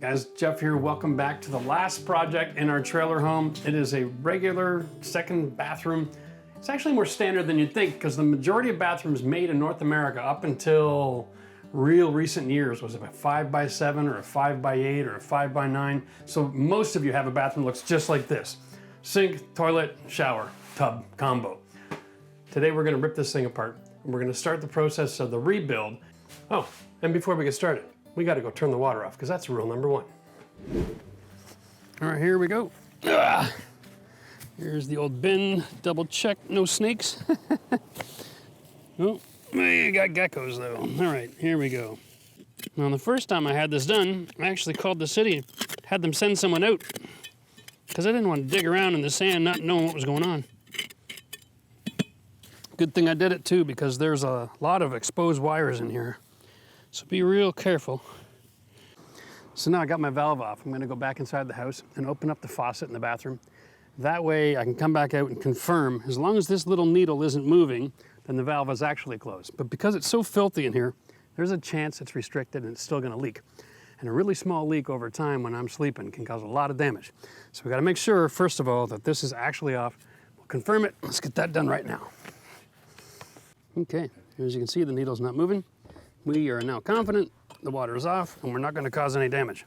Guys, Jeff here. Welcome back to the last project in our trailer home. It is a regular second bathroom. It's actually more standard than you'd think because the majority of bathrooms made in North America up until real recent years was a 5x7 or a 5x8 or a 5x9. So most of you have a bathroom that looks just like this. Sink, toilet, shower, tub combo. Today we're going to rip this thing apart and we're going to start the process of the rebuild. Oh, and before we get started, we got to go turn the water off because that's rule number one. All right, here we go. Here's the old bin, double check, no snakes. Oh, you got geckos though. All right, here we go. Now the first time I had this done, I actually called the city, had them send someone out because I didn't want to dig around in the sand not knowing what was going on. Good thing I did it too because there's a lot of exposed wires in here. So be real careful. So now I got my valve off. I'm gonna go back inside the house and open up the faucet in the bathroom. That way I can come back out and confirm, as long as this little needle isn't moving, then the valve is actually closed. But because it's so filthy in here, there's a chance it's restricted and it's still gonna leak. And a really small leak over time when I'm sleeping can cause a lot of damage. So we gotta make sure, first of all, that this is actually off. We'll confirm it. Let's get that done right now. Okay, as you can see, the needle's not moving. We are now confident the water is off and we're not going to cause any damage.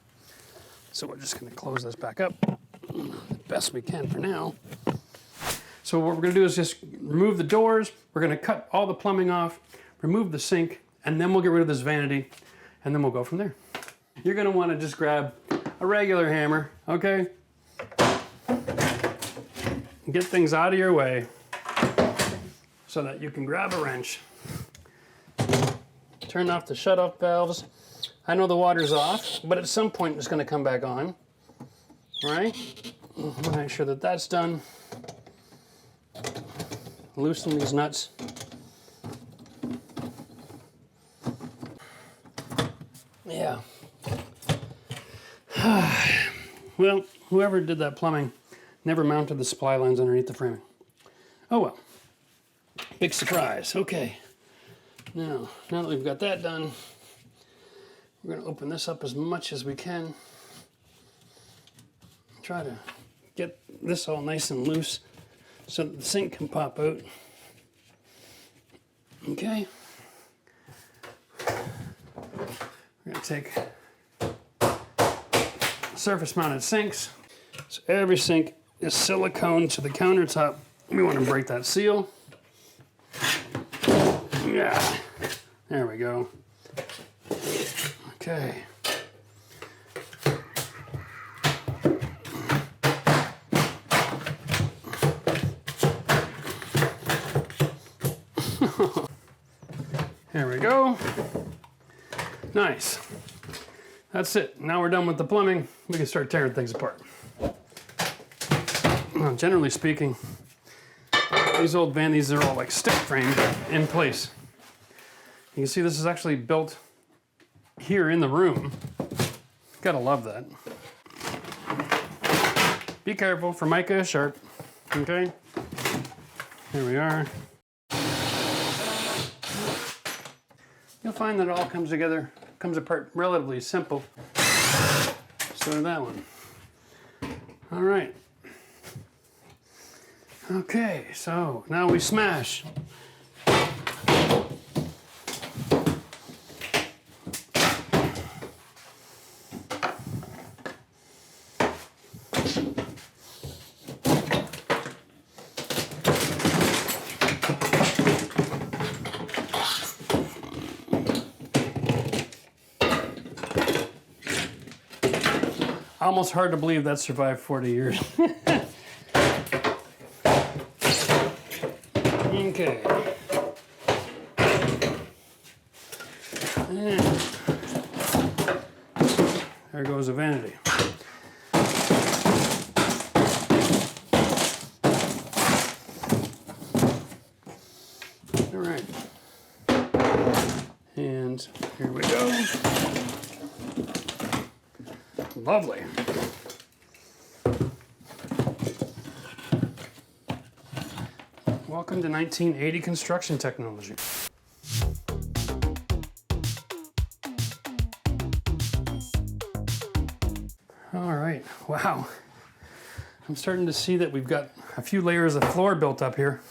So we're just going to close this back up the best we can for now. So what we're going to do is just remove the doors. We're going to cut all the plumbing off, remove the sink, and then we'll get rid of this vanity, and then we'll go from there. You're going to want to just grab a regular hammer, okay? Get things out of your way so that you can grab a wrench. Turn off the shut-off valves. I know the water's off, but at some point it's going to come back on. All right? Make sure that that's done. Loosen these nuts. Yeah. Well, whoever did that plumbing never mounted the supply lines underneath the framing. Oh well. Big surprise. Okay. Now that we've got that done, we're going to open this up as much as we can. Try to get this all nice and loose so that the sink can pop out. Okay. We're going to take surface mounted sinks. So every sink is silicone to the countertop. We want to break that seal. Yeah, there we go. Okay. There we go. Nice. That's it. Now we're done with the plumbing. We can start tearing things apart. Well, generally speaking, these old vanities are all like stick framed in place. You can see this is actually built here in the room. Gotta love that. Be careful, Formica is sharp. Okay, here we are. You'll find that it all comes together, comes apart relatively simple. So did that one. All right. Okay, so now we smash. Almost hard to believe that survived 40 years. Okay. And there goes a vanity. All right. And here we go. Lovely. Welcome to 1980 construction technology. All right, wow. I'm starting to see that we've got a few layers of floor built up here.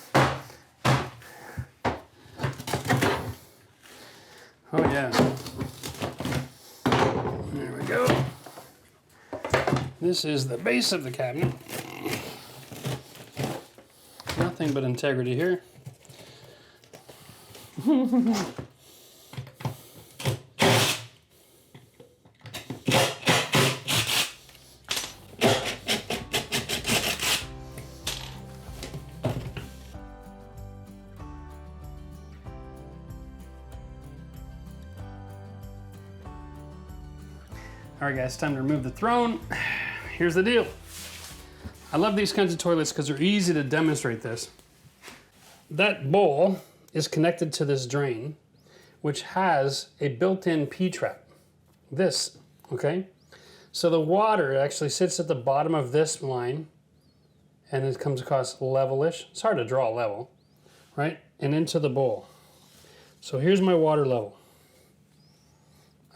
Oh yeah. There we go. This is the base of the cabinet. Nothing but integrity here. All right guys, time to remove the throne. Here's the deal. I love these kinds of toilets because they're easy to demonstrate this. That bowl is connected to this drain, which has a built-in P-trap. This, okay? So the water actually sits at the bottom of this line and it comes across level-ish. It's hard to draw a level, right? And into the bowl. So here's my water level.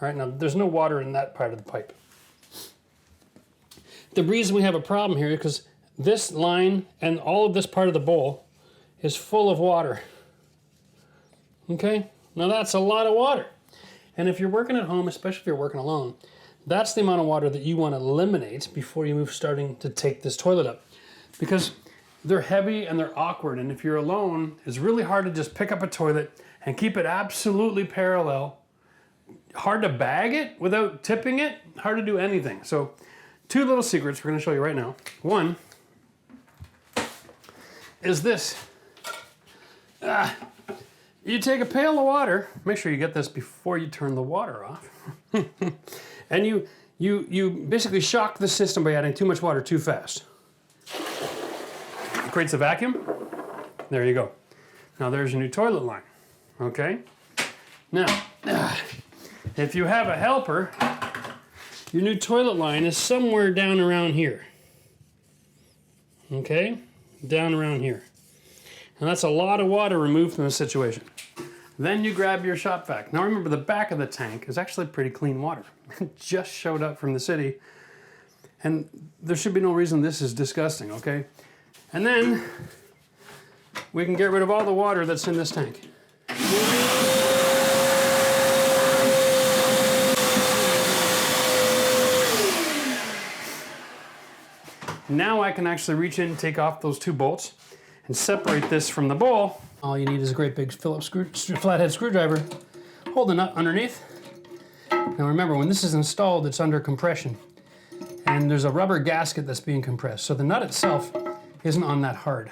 All right, now there's no water in that part of the pipe. The reason we have a problem here is because this line and all of this part of the bowl is full of water. Okay, now that's a lot of water. And if you're working at home, especially if you're working alone, that's the amount of water that you want to eliminate before you move starting to take this toilet up. Because they're heavy and they're awkward, and if you're alone, it's really hard to just pick up a toilet and keep it absolutely parallel. Hard to bag it without tipping it, hard to do anything. So 2 little secrets we're going to show you right now. One is this. You take a pail of water, make sure you get this before you turn the water off, and you basically shock the system by adding too much water too fast. It creates a vacuum. There you go. Now there's your new toilet line, okay? Now, if you have a helper, your new toilet line is somewhere down around here. Okay? Down around here. And that's a lot of water removed from the situation. Then you grab your shop vac. Now remember, the back of the tank is actually pretty clean water. It just showed up from the city. And there should be no reason this is disgusting, okay? And then we can get rid of all the water that's in this tank. Now I can actually reach in and take off those 2 bolts and separate this from the bowl. All you need is a great big Phillips flathead screwdriver. Hold the nut underneath. Now remember, when this is installed, it's under compression. And there's a rubber gasket that's being compressed. So the nut itself isn't on that hard.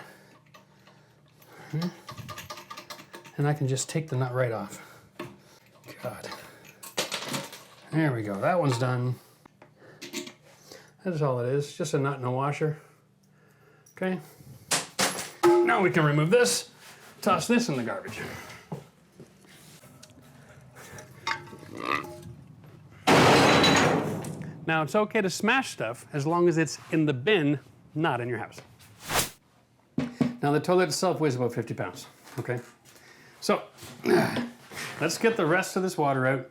And I can just take the nut right off. God. There we go, that one's done. That's all it is, just a nut and a washer. Okay. Now we can remove this, toss this in the garbage. Now it's okay to smash stuff as long as it's in the bin, not in your house. Now the toilet itself weighs about 50 pounds, okay? So let's get the rest of this water out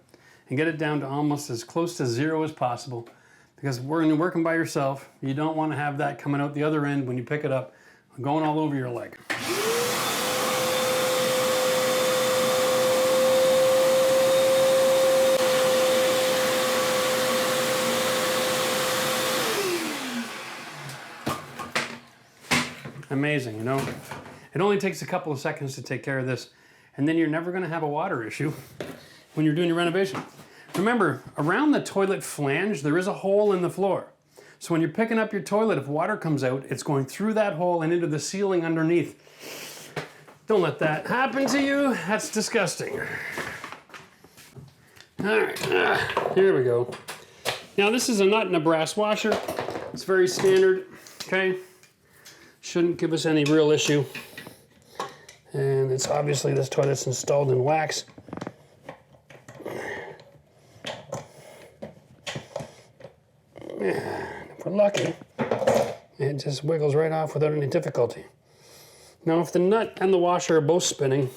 and get it down to almost as close to 0 as possible. Because when you're working by yourself, you don't want to have that coming out the other end when you pick it up, going all over your leg. Amazing, you know? It only takes a couple of seconds to take care of this, and then you're never going to have a water issue when you're doing your renovation. Remember, around the toilet flange, there is a hole in the floor. So when you're picking up your toilet, if water comes out, it's going through that hole and into the ceiling underneath. Don't let that happen to you. That's disgusting. All right, here we go. Now this is a nut and a brass washer. It's very standard, okay? Shouldn't give us any real issue. And it's obviously this toilet's installed in wax. If we're lucky, it just wiggles right off without any difficulty. Now, if the nut and the washer are both spinning,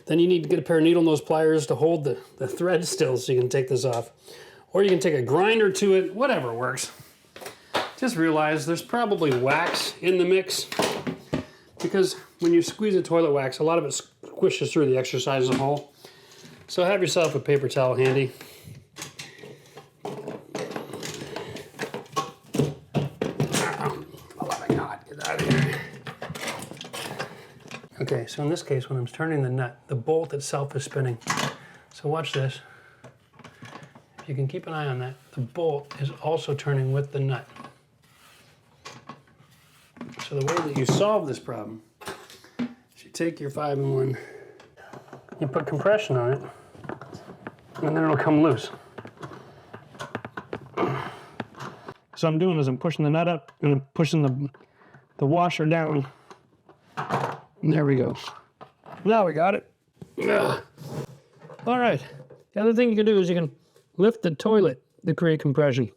then you need to get a pair of needle nose pliers to hold the thread still so you can take this off. or you can take a grinder to it, whatever works. Just realize there's probably wax in the mix, because when you squeeze a toilet wax, a lot of it squishes through the exercise hole. So have yourself a paper towel handy. Okay, so in this case, when I'm turning the nut, the bolt itself is spinning. So watch this. If you can keep an eye on that, the bolt is also turning with the nut. So the way that you solve this problem is you take your 5-in-1, you put compression on it, and then it'll come loose. So I'm doing is I'm pushing the nut up and I'm pushing the washer down. There we go. Now we got it. Ugh. All right. The other thing you can do is you can lift the toilet to create compression.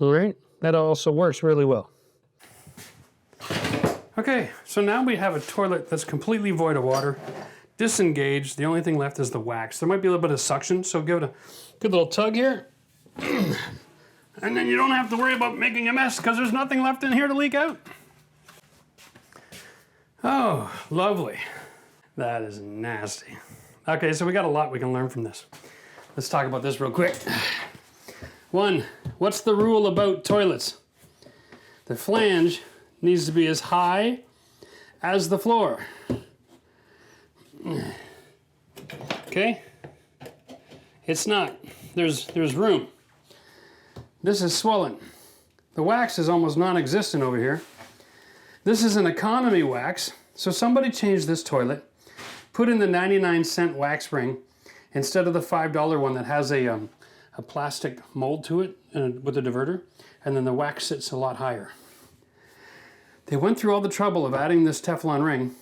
All right. That also works really well. Okay. So now we have a toilet that's completely void of water, disengaged. The only thing left is the wax. There might be a little bit of suction, so give it a good little tug here. And then you don't have to worry about making a mess because there's nothing left in here to leak out. Oh, lovely. That is nasty. Okay, so we got a lot we can learn from this. Let's talk about this real quick. 1, what's the rule about toilets? The flange needs to be as high as the floor. Okay? It's not. There's room. This is swollen. The wax is almost non-existent over here. This is an economy wax, so somebody changed this toilet, put in the 99-cent wax ring instead of the $5 one that has a plastic mold to it with a diverter, and then the wax sits a lot higher. They went through all the trouble of adding this Teflon ring.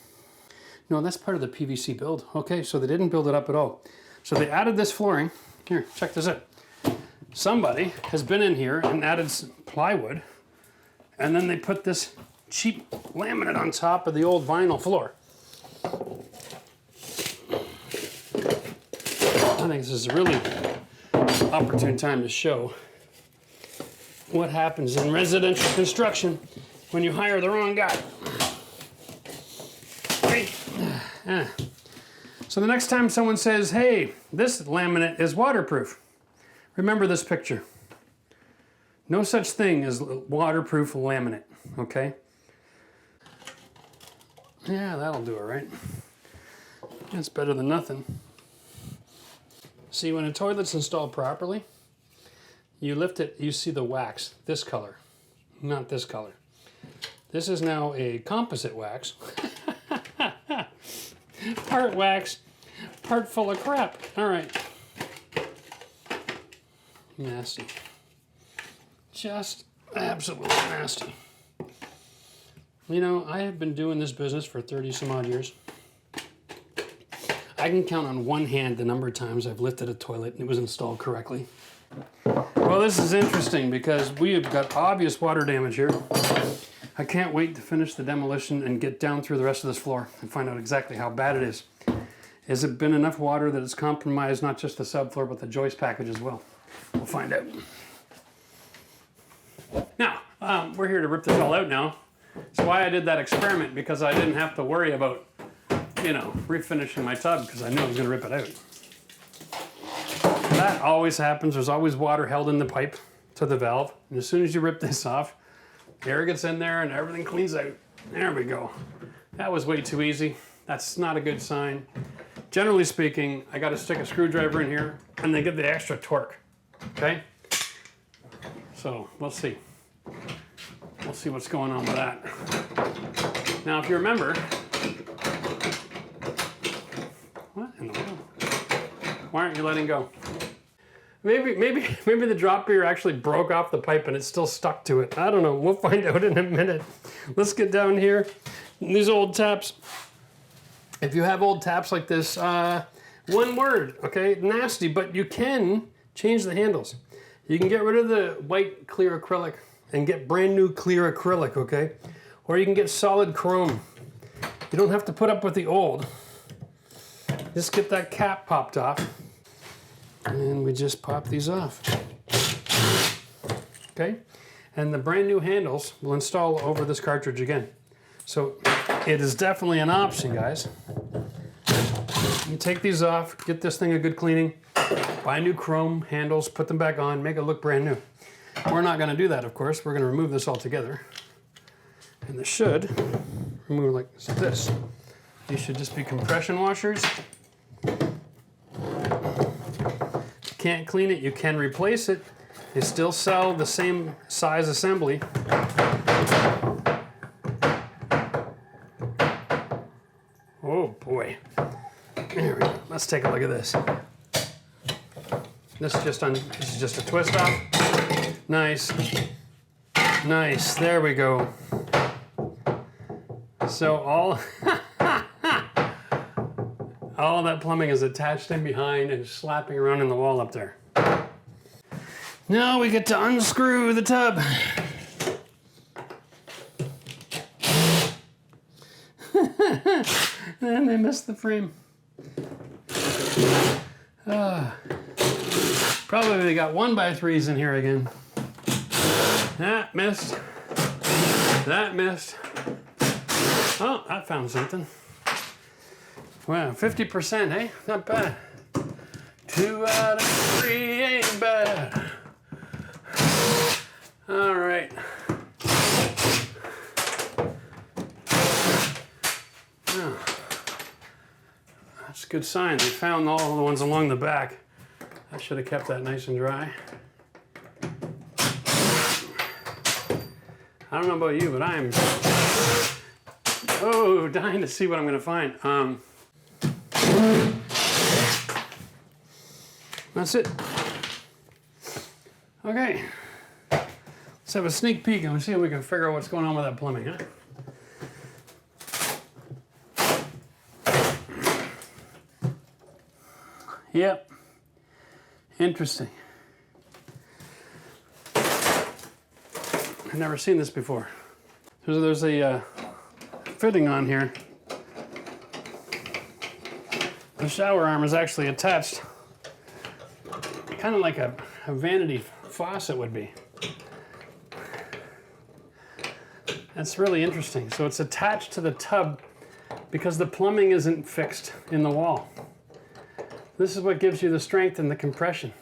No, that's part of the PVC build. Okay, so they didn't build it up at all. So they added this flooring. Here, check this out. Somebody has been in here and added some plywood, and then they put this cheap laminate on top of the old vinyl floor. I think this is a really opportune time to show what happens in residential construction when you hire the wrong guy. Right? So the next time someone says, hey, this laminate is waterproof, remember this picture. No such thing as waterproof laminate, okay? Yeah, that'll do it, right? That's better than nothing. See, when a toilet's installed properly, you lift it, you see the wax, this color, not this color. This is now a composite wax. Part wax, part full of crap. All right. Nasty. Just absolutely nasty. You know, I have been doing this business for 30 some odd years. I can count on one hand the number of times I've lifted a toilet and it was installed correctly. Well, this is interesting because we have got obvious water damage here. I can't wait to finish the demolition and get down through the rest of this floor and find out exactly how bad it is. Has it been enough water that it's compromised not just the subfloor but the joist package as well? We'll find out. Now, we're here to rip this all out now. That's why I did that experiment, because I didn't have to worry about, you know, refinishing my tub because I knew I was going to rip it out. That always happens. There's always water held in the pipe to the valve. And as soon as you rip this off, air gets in there and everything cleans out. There we go. That was way too easy. That's not a good sign. Generally speaking, I got to stick a screwdriver in here and then get the extra torque. Okay? So we'll see. We'll see what's going on with that. Now, if you remember, what in the world? Why aren't you letting go? Maybe the drop beer actually broke off the pipe and it's still stuck to it. I don't know. We'll find out in a minute. Let's get down here. These old taps. If you have old taps like this, one word, okay? Nasty, but you can change the handles. You can get rid of the white clear acrylic and get brand new clear acrylic, okay? Or you can get solid chrome. You don't have to put up with the old. Just get that cap popped off. And we just pop these off. Okay, and the brand new handles will install over this cartridge again. So it is definitely an option, guys. You take these off, get this thing a good cleaning, buy new chrome handles, put them back on, make it look brand new. We're not going to do that, of course. We're going to remove this all together. And this should remove like this. These should just be compression washers. If you can't clean it, you can replace it. They still sell the same size assembly. Oh boy. There we go. Let's take a look at this. This is just a twist off. Nice. Nice. There we go. So all that plumbing is attached in behind and slapping around in the wall up there. Now we get to unscrew the tub. And they missed the frame. Probably they got 1x3s in here again. That missed. That missed. Oh, I found something. Wow, 50%, eh? Not bad. 2 out of 3 ain't bad. All right. Oh, that's a good sign. They found all the ones along the back. I should have kept that nice and dry. I don't know about you, but I'm dying to see what I'm going to find. That's it. Okay. Let's have a sneak peek and see if we can figure out what's going on with that plumbing, huh? Yep. Interesting. I've never seen this before. There's a fitting on here. The shower arm is actually attached, kind of like a vanity faucet would be. That's really interesting. So it's attached to the tub because the plumbing isn't fixed in the wall. This is what gives you the strength and the compression.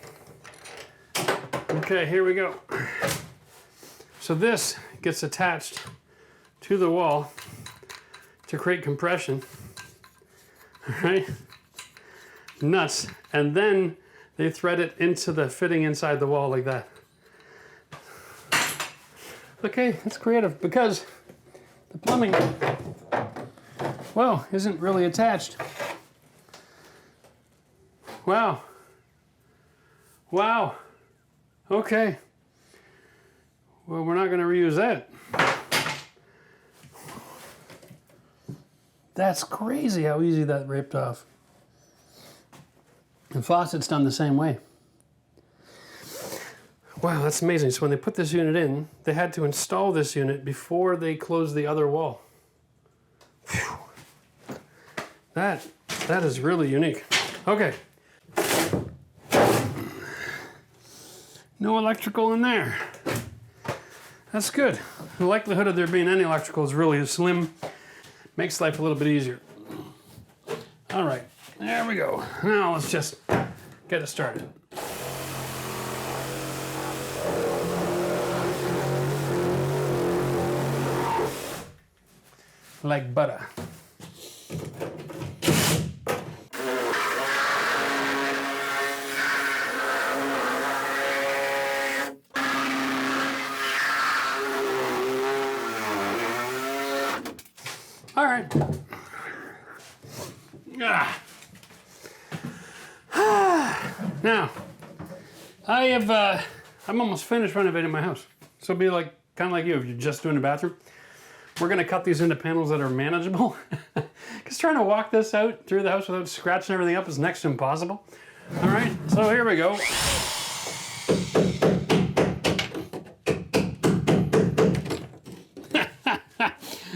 Okay, here we go. So this gets attached to the wall to create compression. All right? Nuts. And then they thread it into the fitting inside the wall like that. Okay, that's creative because the plumbing, well, isn't really attached. Wow. Wow. Okay. Well, we're not going to reuse that. That's crazy how easy that ripped off. The faucet's done the same way. Wow, that's amazing. So when they put this unit in, they had to install this unit before they closed the other wall. Whew. That is really unique. Okay. No electrical in there. That's good. The likelihood of there being any electrical is really slim. Makes life a little bit easier. All right, there we go. Now let's just get it started. Like butter. All right. Now, I'm almost finished renovating my house. So it'll be like, kind of like you, if you're just doing a bathroom. We're gonna cut these into panels that are manageable. Because trying to walk this out through the house without scratching everything up is next to impossible. All right, so here we go.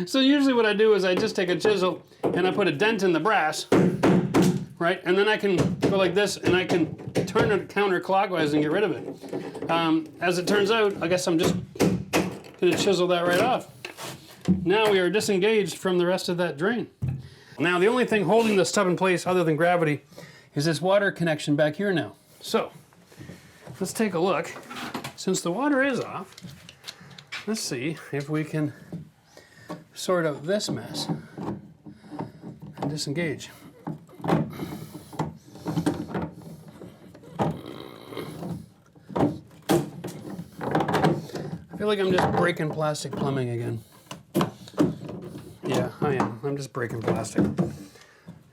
So usually what I do is I just take a chisel and I put a dent in the brass, right? And then I can go like this, and I can turn it counterclockwise and get rid of it. As it turns out, I guess I'm just gonna chisel that right off. Now we are disengaged from the rest of that drain. Now the only thing holding this tub in place other than gravity is this water connection back here now. So let's take a look. Since the water is off, let's see if we can sort out this mess and disengage. I feel like I'm just breaking plastic plumbing again. Yeah, I am. I'm just breaking plastic.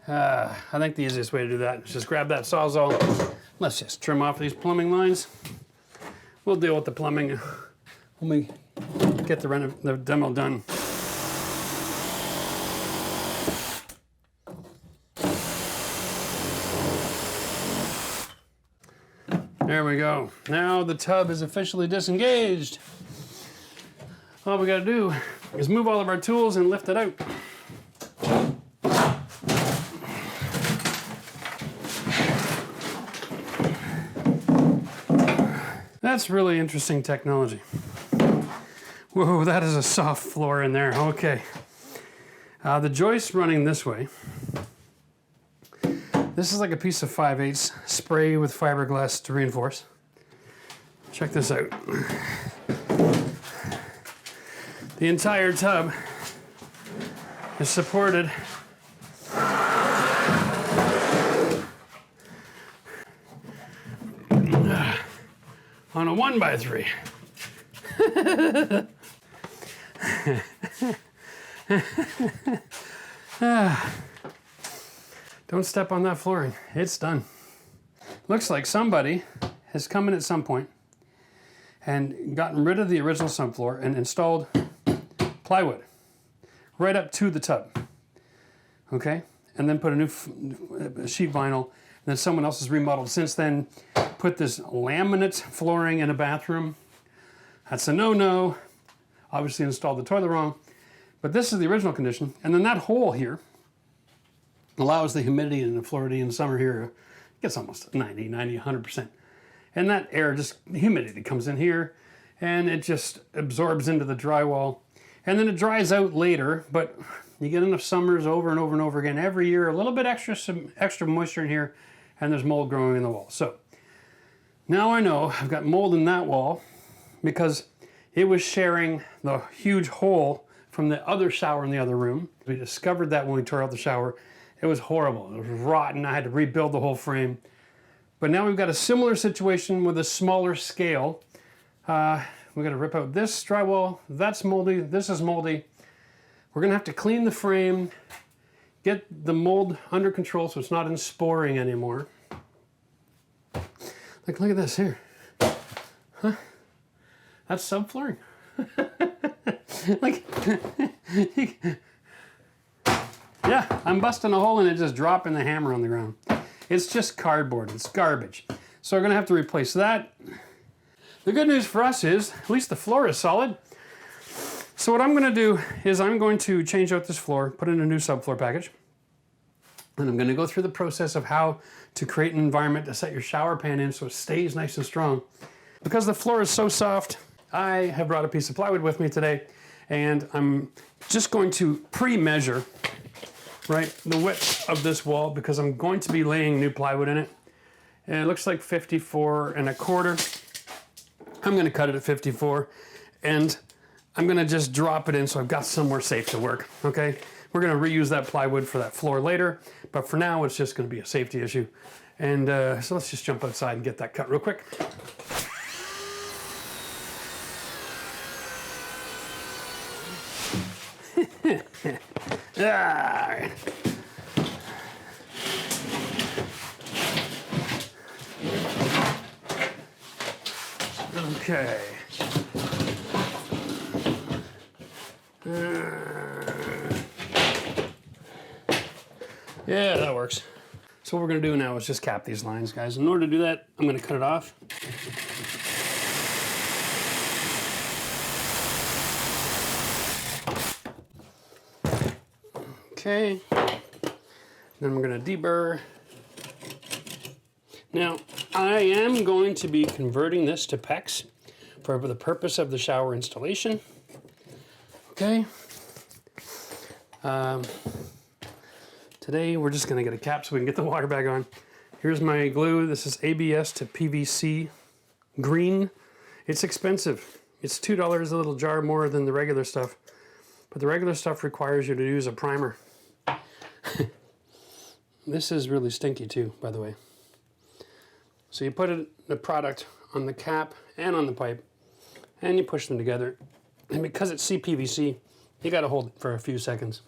I think the easiest way to do that is just grab that Sawzall. Let's just trim off these plumbing lines. We'll deal with the plumbing when we get the demo done. There we go. Now the tub is officially disengaged. All we gotta do is move all of our tools and lift it out. That's really interesting technology. Whoa, that is a soft floor in there. Okay. The joist's running this way. This is like a piece of 5/8 spray with fiberglass to reinforce. Check this out. The entire tub is supported on a 1x3. Don't step on that flooring. It's done. Looks like somebody has come in at some point and gotten rid of the original subfloor and installed plywood right up to the tub. Okay? And then put a new sheet vinyl. And then someone else has remodeled since then, put this laminate flooring in a bathroom. That's a no-no. Obviously installed the toilet wrong. But this is the original condition. And then that hole here allows the humidity and the fluidity in summer here. It gets almost 90, 100%. And that air, just humidity comes in here and it just absorbs into the drywall. And then it dries out later, but you get enough summers over and over and over again. Every year, a little bit extra moisture in here, and there's mold growing in the wall. So now I know I've got mold in that wall because it was sharing the huge hole from the other shower in the other room. We discovered that when we tore out the shower. It was horrible. It was rotten. I had to rebuild the whole frame. But now we've got a similar situation with a smaller scale. We've got to rip out this drywall. That's moldy. This is moldy. We're going to have to clean the frame, get the mold under control so it's not in sporing anymore. Like, look at this here. Huh? That's subflooring. Like, yeah, I'm busting a hole and it just dropping the hammer on the ground. It's just cardboard. It's garbage. So we're going to have to replace that. The good news for us is, at least the floor is solid. So what I'm going to do is I'm going to change out this floor, put in a new subfloor package. And I'm going to go through the process of how to create an environment to set your shower pan in so it stays nice and strong. Because the floor is so soft, I have brought a piece of plywood with me today. And I'm just going to pre-measure, right, the width of this wall because I'm going to be laying new plywood in it. And it looks like 54 1/4. I'm going to cut it at 54 and I'm going to just drop it in so I've got somewhere safe to work, okay? We're going to reuse that plywood for that floor later, but for now it's just going to be a safety issue. And so let's just jump outside and get that cut real quick. All right. Okay. Yeah, that works. So what we're going to do now is just cap these lines, guys. In order to do that, I'm going to cut it off. Okay. Then we're going to deburr. Now, I am going to be converting this to PEX for the purpose of the shower installation. Okay. Today, we're just going to get a cap so we can get the water back on. Here's my glue. This is ABS to PVC green. It's expensive. It's $2 a little jar more than the regular stuff. But the regular stuff requires you to use a primer. This is really stinky too, by the way. So you put the product on the cap and on the pipe, and you push them together. And because it's CPVC, you got to hold it for a few seconds.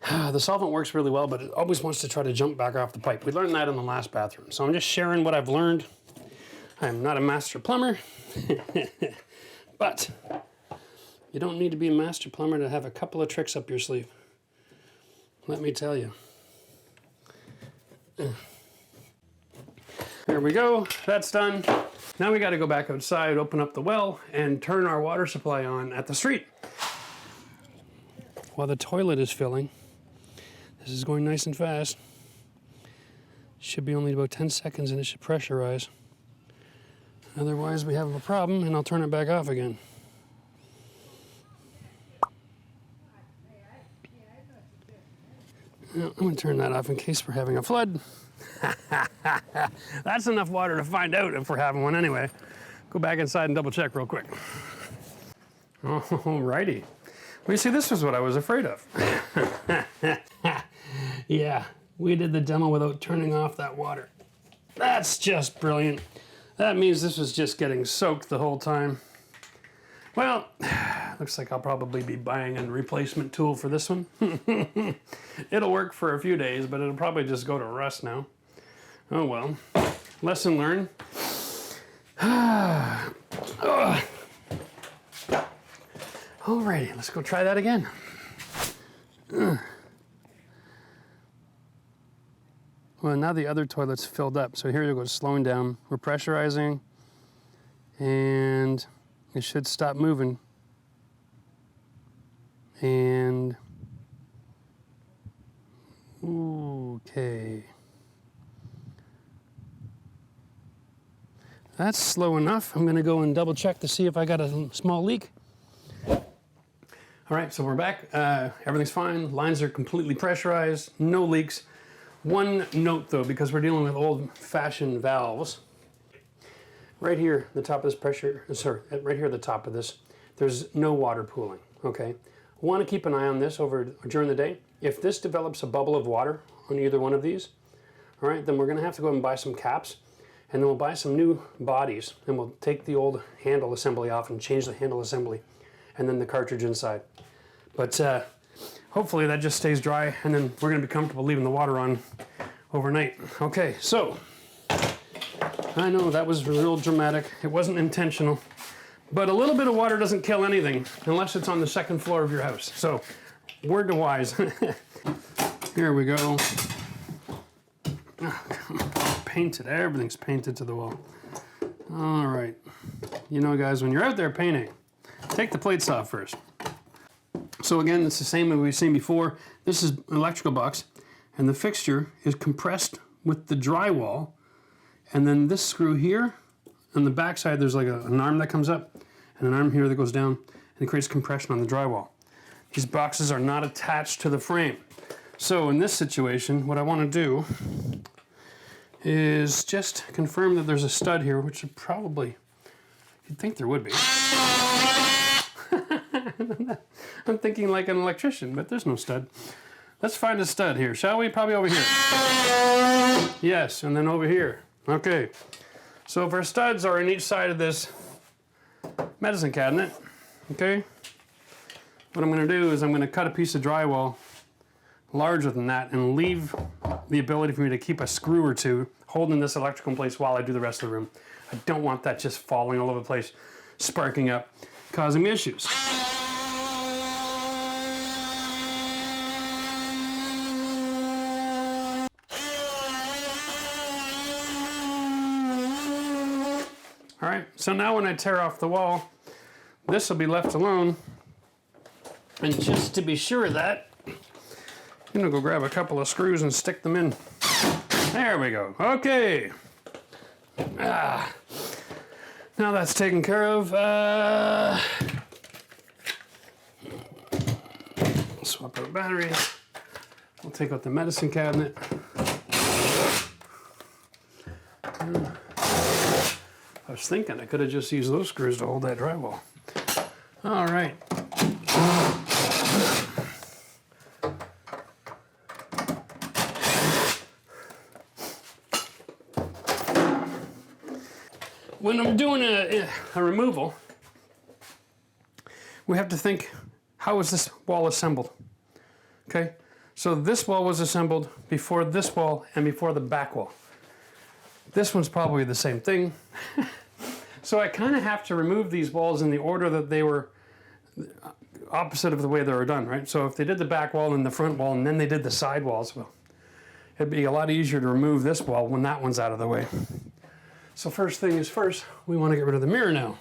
The solvent works really well, but it always wants to try to jump back off the pipe. We learned that in the last bathroom. So I'm just sharing what I've learned. I'm not a master plumber, but you don't need to be a master plumber to have a couple of tricks up your sleeve. Let me tell you. There we go, that's done. Now we got to go back outside, open up the well, and turn our water supply on at the street. While the toilet is filling, this is going nice and fast. Should be only about 10 seconds and it should pressurize. Otherwise we have a problem and I'll turn it back off again. I'm going to turn that off in case we're having a flood. That's enough water to find out if we're having one anyway. Go back inside and double check real quick. Alrighty. Well, you see, this was what I was afraid of. Yeah, we did the demo without turning off that water. That's just brilliant. That means this was just getting soaked the whole time. Well, looks like I'll probably be buying a replacement tool for this one. It'll work for a few days, but it'll probably just go to rust now. Oh well. Lesson learned. Alrighty, let's go try that again. Well, now the other toilet's filled up, so here you go, slowing down. We're pressurizing, and it should stop moving. And okay. That's slow enough. I'm gonna go and double check to see if I got a small leak. All right, so we're back. Everything's fine. Lines are completely pressurized, no leaks. One note though, because we're dealing with old-fashioned valves. Right here, the top of this pressure, sorry, right here at the top of this, there's no water pooling, okay? Want to keep an eye on this during the day. If this develops a bubble of water on either one of these, all right, then we're gonna have to go and buy some caps, and then we'll buy some new bodies, and we'll take the old handle assembly off and change the handle assembly, and then the cartridge inside. But hopefully that just stays dry, and then we're gonna be comfortable leaving the water on overnight. Okay, so, I know that was real dramatic. It wasn't intentional, but a little bit of water doesn't kill anything unless it's on the second floor of your house. So, word to wise. Here we go. Painted, everything's painted to the wall. All right. You know, guys, when you're out there painting, take the plates off first. So again, it's the same as we've seen before. This is an electrical box, and the fixture is compressed with the drywall. And then this screw here, on the back side, there's like an arm that comes up, and an arm here that goes down, and it creates compression on the drywall. These boxes are not attached to the frame. So in this situation, what I want to do is just confirm that there's a stud here, which would probably, you'd think there would be. I'm thinking like an electrician, but there's no stud. Let's find a stud here, shall we? Probably over here. Yes, and then over here. Okay. So if our studs are on each side of this medicine cabinet, okay, what I'm going to do is I'm going to cut a piece of drywall larger than that and leave the ability for me to keep a screw or two holding this electrical in place while I do the rest of the room. I don't want that just falling all over the place, sparking up, causing me issues. All right, so now when I tear off the wall, this will be left alone. And just to be sure of that, I'm gonna go grab a couple of screws and stick them in. There we go. Okay. Now that's taken care of. Swap out batteries. We'll take out the medicine cabinet. I was thinking I could have just used those screws to hold that drywall. All right. When I'm doing a removal, we have to think, how is this wall assembled? Okay, so this wall was assembled before this wall and before the back wall. This one's probably the same thing. So I kind of have to remove these walls in the order that they were opposite of the way they were done, right? So if they did the back wall and the front wall and then they did the side walls, well, it'd be a lot easier to remove this wall when that one's out of the way. So first thing is first, we want to get rid of the mirror now.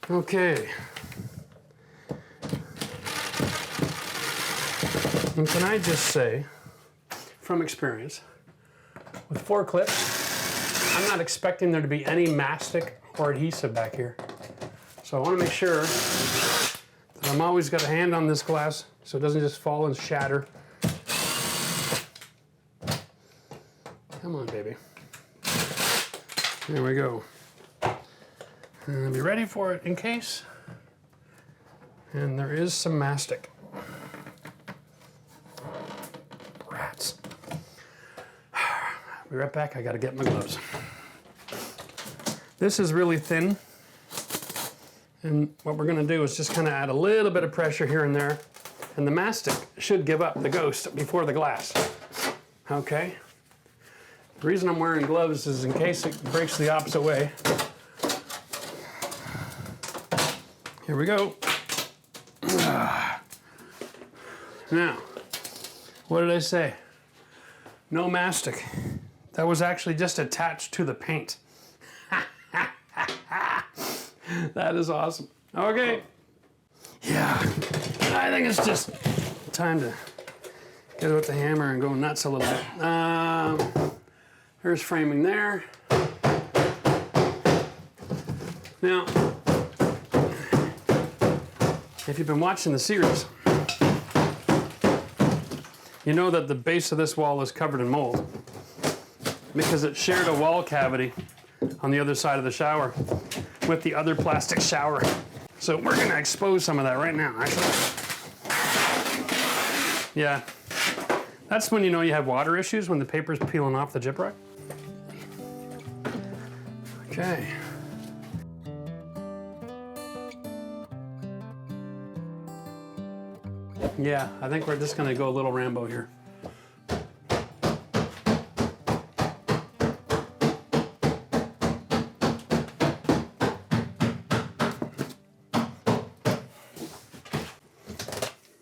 Okay. And can I just say, from experience, with 4 clips, I'm not expecting there to be any mastic or adhesive back here. So I want to make sure that I'm always got a hand on this glass so it doesn't just fall and shatter. Come on, baby. There we go. And be ready for it in case. And there is some mastic. Rats. Be right back, I gotta get my gloves. This is really thin. And what we're gonna do is just kind of add a little bit of pressure here and there. And the mastic should give up the ghost before the glass. Okay? The reason I'm wearing gloves is in case it breaks the opposite way. Here we go. Now, what did I say? No mastic. That was actually just attached to the paint. That is awesome. Okay. Yeah, I think it's just time to get out the hammer and go nuts a little bit. There's framing there. Now, if you've been watching the series, you know that the base of this wall is covered in mold because it shared a wall cavity on the other side of the shower with the other plastic shower. So we're gonna expose some of that right now, actually. Yeah, that's when you know you have water issues, when the paper's peeling off the gyprock. Okay. Yeah, I think we're just gonna go a little Rambo here.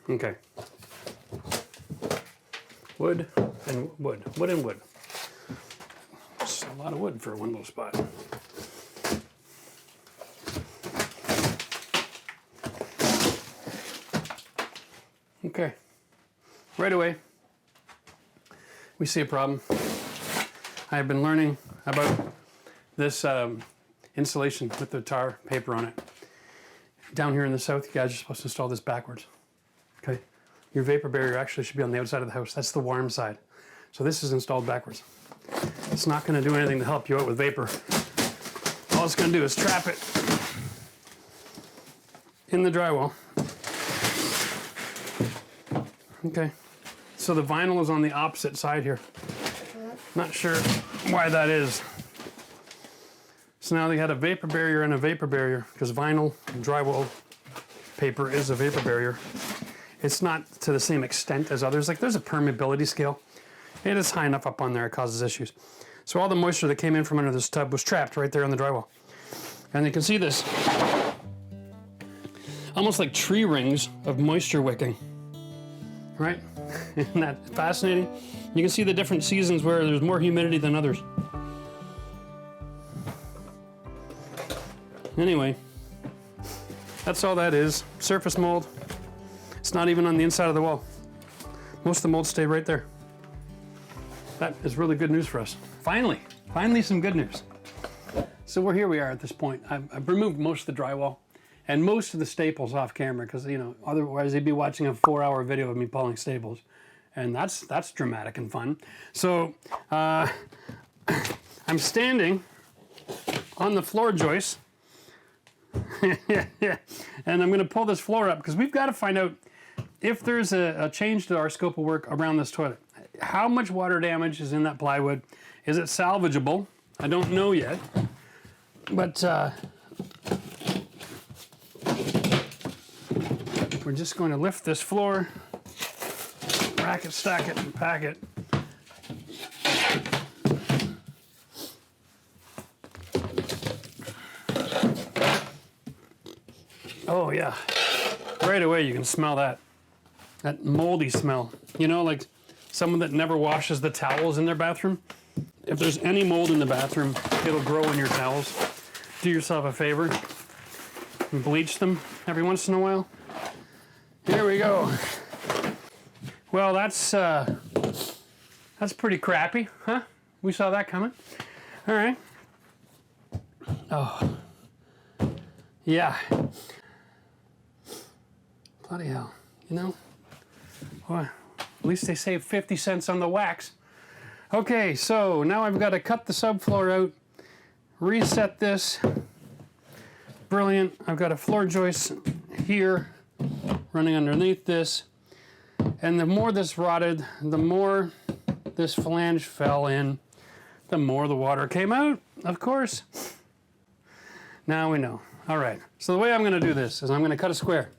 Okay. Wood and wood, wood and wood. It's a lot of wood for one little spot. Okay, right away, we see a problem. I have been learning about this insulation with the tar paper on it. Down here in the south, you guys are supposed to install this backwards. Okay, your vapor barrier actually should be on the outside of the house. That's the warm side. So this is installed backwards. It's not going to do anything to help you out with vapor. All it's going to do is trap it in the drywall. Okay, so the vinyl is on the opposite side here. Not sure why that is. So now they had a vapor barrier and a vapor barrier because vinyl drywall paper is a vapor barrier. It's not to the same extent as others. Like there's a permeability scale. It is high enough up on there, it causes issues. So all the moisture that came in from under this tub was trapped right there on the drywall. And you can see this, almost like tree rings of moisture wicking. Right? Isn't that fascinating? You can see the different seasons where there's more humidity than others. Anyway, that's all that is. Surface mold. It's not even on the inside of the wall. Most of the mold stayed right there. That is really good news for us. Finally some good news. So here we are at this point. I've removed most of the drywall and most of the staples off camera because, you know, otherwise they'd be watching a 4-hour video of me pulling staples. And that's dramatic and fun. So I'm standing on the floor joist. And I'm going to pull this floor up because we've got to find out if there's a change to our scope of work around this toilet. How much water damage is in that plywood? Is it salvageable? I don't know yet. But we're just going to lift this floor, rack it, stack it, and pack it. Oh yeah, right away you can smell that moldy smell. You know, like someone that never washes the towels in their bathroom. If there's any mold in the bathroom, it'll grow in your towels. Do yourself a favor and bleach them every once in a while. Here we go. Well, that's pretty crappy, huh? We saw that coming. All right. Oh, yeah. Bloody hell, you know? Well, at least they saved 50 cents on the wax. Okay, so now I've got to cut the subfloor out, reset this. Brilliant. I've got a floor joist here running underneath this. And the more this rotted, the more this flange fell in, the more the water came out, of course. Now we know. All right, so the way I'm gonna do this is I'm gonna cut a square.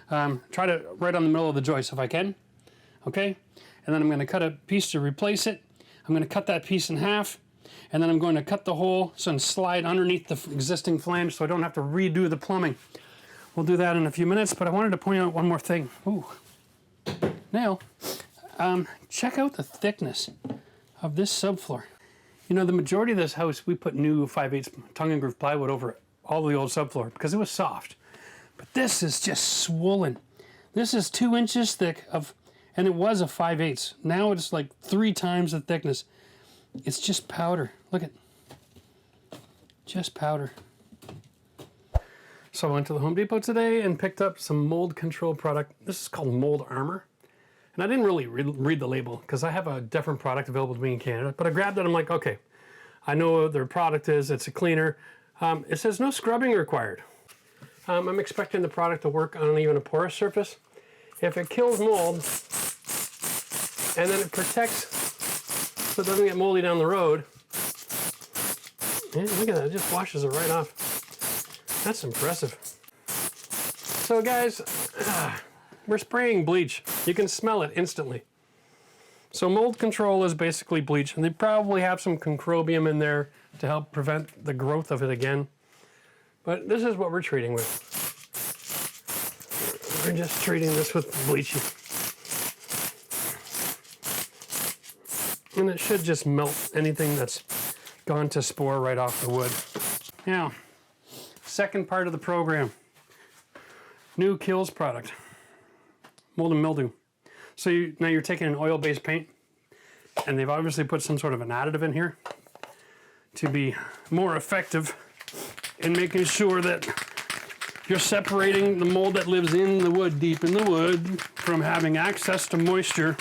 Try to right on the middle of the joist if I can, okay? And then I'm gonna cut a piece to replace it. I'm gonna cut that piece in half, and then I'm going to cut the hole and slide underneath the existing flange so I don't have to redo the plumbing. We'll do that in a few minutes, but I wanted to point out one more thing. Ooh. Now, check out the thickness of this subfloor. You know, the majority of this house, we put new 5/8 tongue and groove plywood over all the old subfloor because it was soft. But this is just swollen. This is 2 inches thick and it was a 5/8. Now it's like 3 times the thickness. It's just powder. Look at, just powder. So I went to the Home Depot today and picked up some mold control product. This is called Mold Armor. And I didn't really read the label because I have a different product available to me in Canada. But I grabbed it, I'm like, okay, I know what their product is, it's a cleaner. It says no scrubbing required. I'm expecting the product to work on even a porous surface. If it kills mold, and then it protects so it doesn't get moldy down the road, man, look at that, it just washes it right off. That's impressive. So guys, we're spraying bleach. You can smell it instantly. So mold control is basically bleach, and they probably have some concrobium in there to help prevent the growth of it again. But this is what we're treating with. We're just treating this with bleaching. And it should just melt anything that's gone to spore right off the wood. Now, second part of the program. New Kills product. Mold and mildew. So now you're taking an oil-based paint, and they've obviously put some sort of an additive in here to be more effective in making sure that you're separating the mold that lives in the wood, deep in the wood, from having access to moisture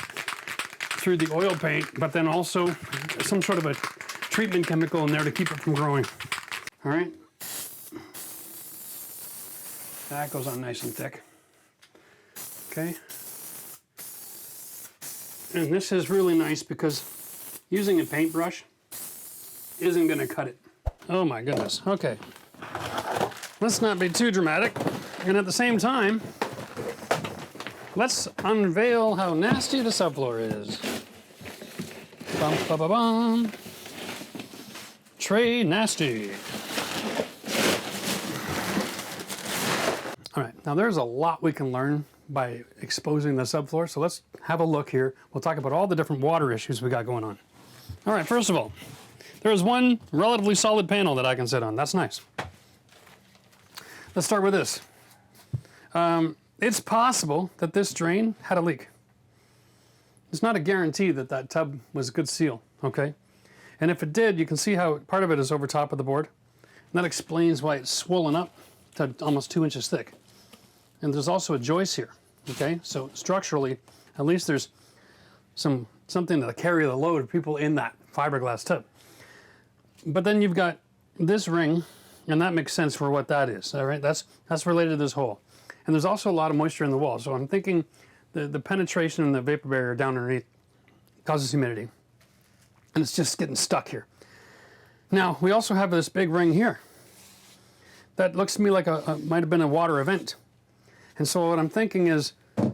through the oil paint, but then also some sort of a treatment chemical in there to keep it from growing. All right. That goes on nice and thick. Okay. And this is really nice because using a paintbrush isn't going to cut it. Oh my goodness. Okay. Let's not be too dramatic. And at the same time, let's unveil how nasty the subfloor is. Bum, ba, ba, bum. Tray nasty. All right, now there's a lot we can learn by exposing the subfloor, so let's have a look here. We'll talk about all the different water issues we got going on. All right, first of all, there's one relatively solid panel that I can sit on. That's nice. Let's start with this. It's possible that this drain had a leak. It's not a guarantee that that tub was a good seal, okay? And if it did, you can see how part of it is over top of the board. And that explains why it's swollen up to almost 2 inches thick. And there's also a joist here, okay? So structurally, at least there's something to carry the load of people in that fiberglass tub. But then you've got this ring, and that makes sense for what that is, all right? That's related to this hole. And there's also a lot of moisture in the wall, so I'm thinking the penetration in the vapor barrier down underneath causes humidity. And it's just getting stuck here. Now, we also have this big ring here. That looks to me like might have been a water event. And so what I'm thinking is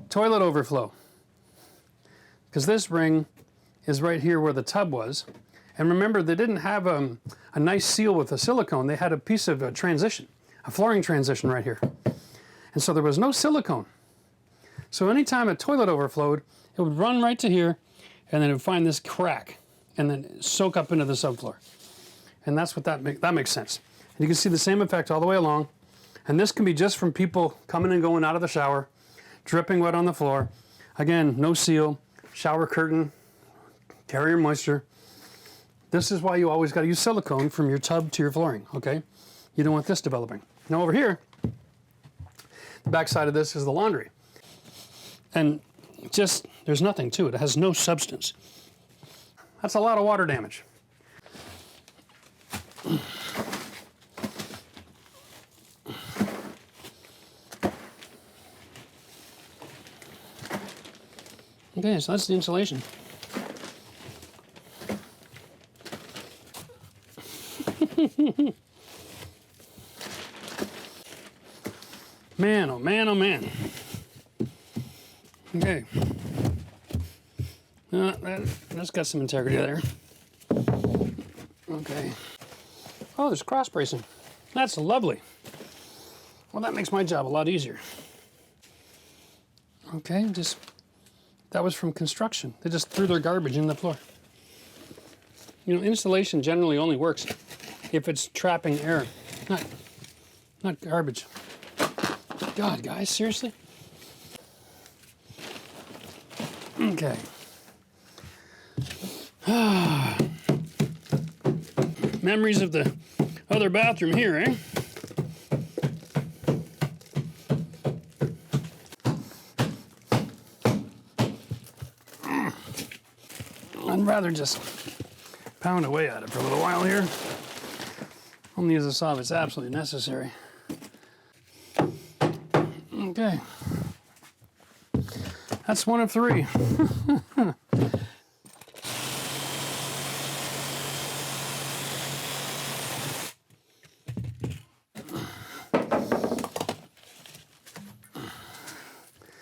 toilet overflow. Because this ring is right here where the tub was. And remember, they didn't have a nice seal with a silicone. They had a piece of a transition, a flooring transition right here. And so there was no silicone. So anytime a toilet overflowed, it would run right to here, and then it would find this crack, and then soak up into the subfloor. And that's what that makes sense. And you can see the same effect all the way along. And this can be just from people coming and going out of the shower, dripping wet on the floor. Again, no seal, shower curtain, carrier moisture. This is why you always got to use silicone from your tub to your flooring, okay? You don't want this developing. Now over here, the back side of this is the laundry. And just, there's nothing to it. It has no substance. That's a lot of water damage. Okay, so that's the insulation. Man, oh man, oh man. Okay. That's got some integrity there. Okay. Oh, there's cross bracing. That's lovely. Well, that makes my job a lot easier. Okay, that was from construction. They just threw their garbage in the floor. You know, insulation generally only works if it's trapping air, not garbage. God, guys, seriously? Okay. Memories of the other bathroom here, eh? I'd rather just pound away at it for a little while here. Only use a saw if it's absolutely necessary. Okay. That's one of 3.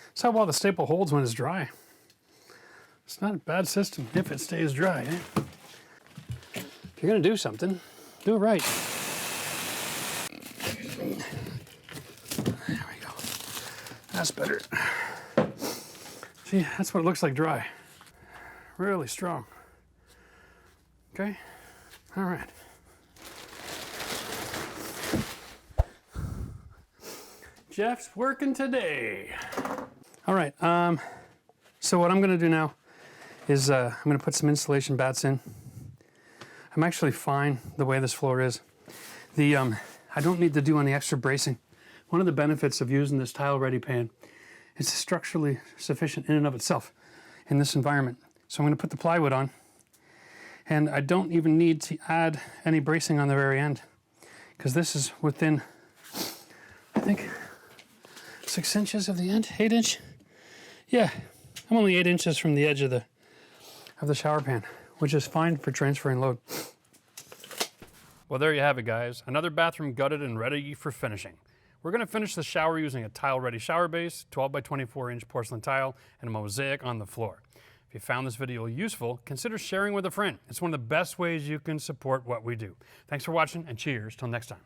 That's how well the staple holds when it's dry. It's not a bad system if it stays dry, eh? If you're gonna do something, do it right. There we go. That's better. See, that's what it looks like dry. Really strong. Okay? All right. Jeff's working today. All right, so what I'm gonna do now is I'm gonna put some insulation bats in. I'm actually fine the way this floor is. I don't need to do any extra bracing. One of the benefits of using this tile-ready pan is it's structurally sufficient in and of itself in this environment. So I'm gonna put the plywood on, and I don't even need to add any bracing on the very end, because this is within, I think, 6 inches of the end, 8 inch. Yeah, I'm only 8 inches from the edge of the shower pan, which is fine for transferring load. Well, there you have it, guys. Another bathroom gutted and ready for finishing. We're gonna finish the shower using a tile-ready shower base, 12 by 24 inch porcelain tile, and a mosaic on the floor. If you found this video useful, consider sharing with a friend. It's one of the best ways you can support what we do. Thanks for watching, and cheers till next time.